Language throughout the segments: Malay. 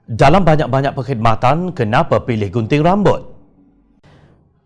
Dalam banyak-banyak perkhidmatan, kenapa pilih gunting rambut?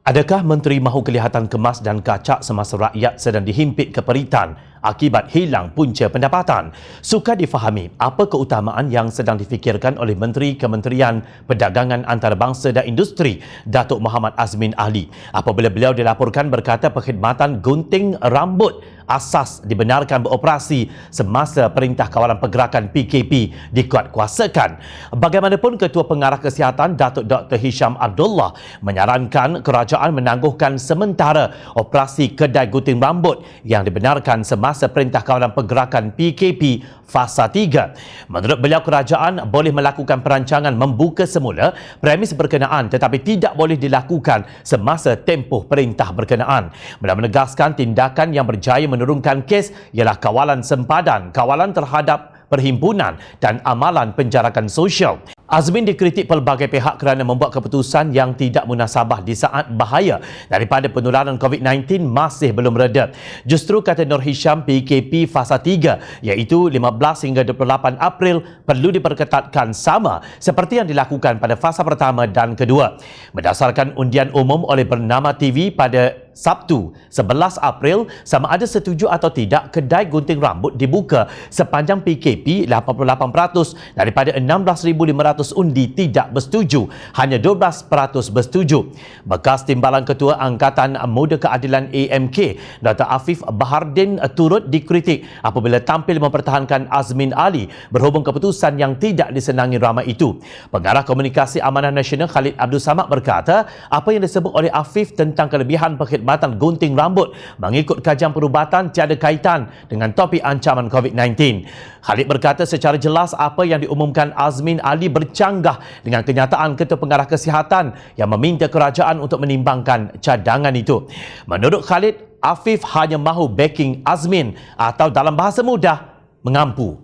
Adakah Menteri mahu kelihatan kemas dan kacak semasa rakyat sedang dihimpit keperitan akibat hilang punca pendapatan? Sukar difahami apa keutamaan yang sedang difikirkan oleh Menteri Kementerian Perdagangan Antarabangsa dan Industri, Datuk Muhammad Azmin Ali, apabila beliau dilaporkan berkata perkhidmatan gunting rambut asas dibenarkan beroperasi semasa Perintah Kawalan Pergerakan PKP dikuatkuasakan. Bagaimanapun, Ketua Pengarah Kesihatan Datuk Dr. Hisham Abdullah menyarankan kerajaan menangguhkan sementara operasi kedai gunting rambut yang dibenarkan semasa Perintah Kawalan Pergerakan PKP Fasa 3. Menurut beliau, kerajaan boleh melakukan perancangan membuka semula premis berkenaan tetapi tidak boleh dilakukan semasa tempoh perintah berkenaan. Beliau menegaskan tindakan yang berjaya menurunkan kes ialah kawalan sempadan, kawalan terhadap perhimpunan dan amalan penjarakan sosial. Azmin dikritik pelbagai pihak kerana membuat keputusan yang tidak munasabah di saat bahaya daripada penularan COVID-19 masih belum reda. Justru, kata Nur Hisham, PKP Fasa 3 iaitu 15 hingga 28 April perlu diperketatkan sama seperti yang dilakukan pada fasa pertama dan kedua. Berdasarkan undian umum oleh Bernama TV pada Sabtu 11 April, sama ada setuju atau tidak kedai gunting rambut dibuka sepanjang PKP, 88% daripada 16,500 undi tidak bersetuju, hanya 12% bersetuju. Bekas Timbalan Ketua Angkatan Muda Keadilan AMK, Dr. Afif Bahardin turut dikritik apabila tampil mempertahankan Azmin Ali berhubung keputusan yang tidak disenangi ramai itu. Pengarah Komunikasi Amanah Nasional Khalid Abdul Samad berkata, apa yang disebut oleh Afif tentang kelebihan perkhidmatan gunting rambut mengikut kajian perubatan tiada kaitan dengan topik ancaman COVID-19. Khalid berkata secara jelas apa yang diumumkan Azmin Ali bercanggah dengan kenyataan Ketua Pengarah Kesihatan yang meminta kerajaan untuk menimbangkan cadangan itu. Menurut Khalid, Afif hanya mahu backing Azmin atau dalam bahasa mudah, mengampu.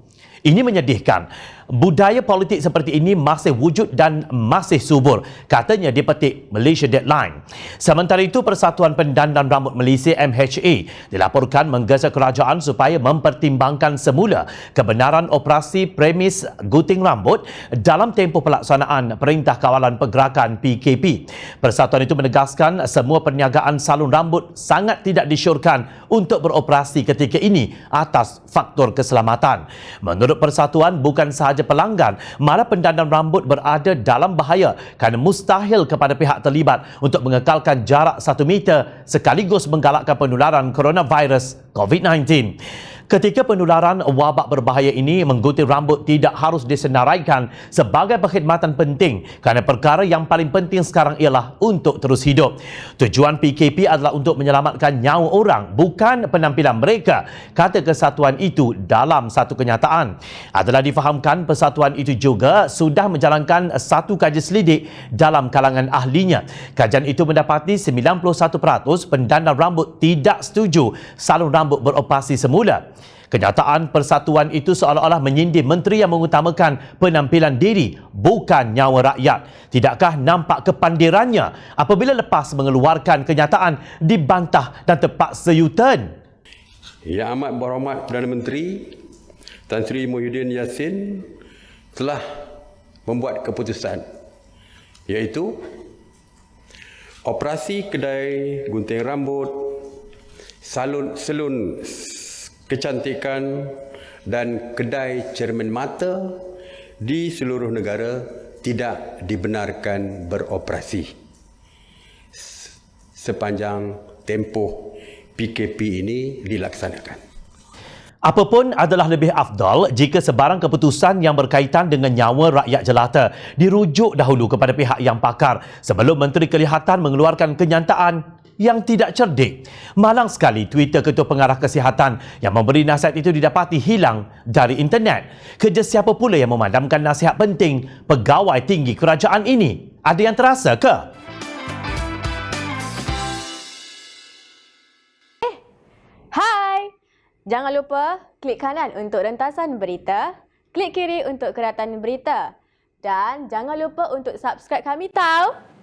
Ini menyedihkan. Budaya politik seperti ini masih wujud dan masih subur, katanya dipetik Malaysia Deadline. Sementara itu, Persatuan Pendandan Rambut Malaysia MHA dilaporkan menggesa kerajaan supaya mempertimbangkan semula kebenaran operasi premis gunting rambut dalam tempoh pelaksanaan Perintah Kawalan Pergerakan PKP. Persatuan itu menegaskan semua perniagaan salon rambut sangat tidak disyorkan untuk beroperasi ketika ini atas faktor keselamatan. Menurut Persatuan, bukan sahaja pelanggan, malah pendandan rambut berada dalam bahaya kerana mustahil kepada pihak terlibat untuk mengekalkan jarak 1 meter sekaligus menggalakkan penularan coronavirus COVID-19. Ketika penularan wabak berbahaya ini, menggunting rambut tidak harus disenaraikan sebagai perkhidmatan penting kerana perkara yang paling penting sekarang ialah untuk terus hidup. Tujuan PKP adalah untuk menyelamatkan nyawa orang, bukan penampilan mereka, kata kesatuan itu dalam satu kenyataan. Adalah difahamkan persatuan itu juga sudah menjalankan satu kajian selidik dalam kalangan ahlinya. Kajian itu mendapati 91% pendandan rambut tidak setuju salon rambut beroperasi semula. Kenyataan persatuan itu seolah-olah menyindir menteri yang mengutamakan penampilan diri bukan nyawa rakyat. Tidakkah nampak kepandirannya apabila lepas mengeluarkan kenyataan dibantah dan terpaksa U-turn? Yang amat berhormat Perdana Menteri Tan Sri Muhyiddin Yassin telah membuat keputusan iaitu operasi kedai gunting rambut, salon kecantikan dan kedai cermin mata di seluruh negara tidak dibenarkan beroperasi sepanjang tempoh PKP ini dilaksanakan. Apapun adalah lebih afdal jika sebarang keputusan yang berkaitan dengan nyawa rakyat jelata dirujuk dahulu kepada pihak yang pakar sebelum Menteri Kelihatan mengeluarkan kenyataan yang tidak cerdik. Malang sekali Twitter Ketua Pengarah Kesihatan yang memberi nasihat itu didapati hilang dari internet. Kerja siapa pula yang memadamkan nasihat penting pegawai tinggi kerajaan ini? Ada yang terasa ke? Hai! Jangan lupa klik kanan untuk rentasan berita, klik kiri untuk keratan berita dan jangan lupa untuk subscribe kami tau.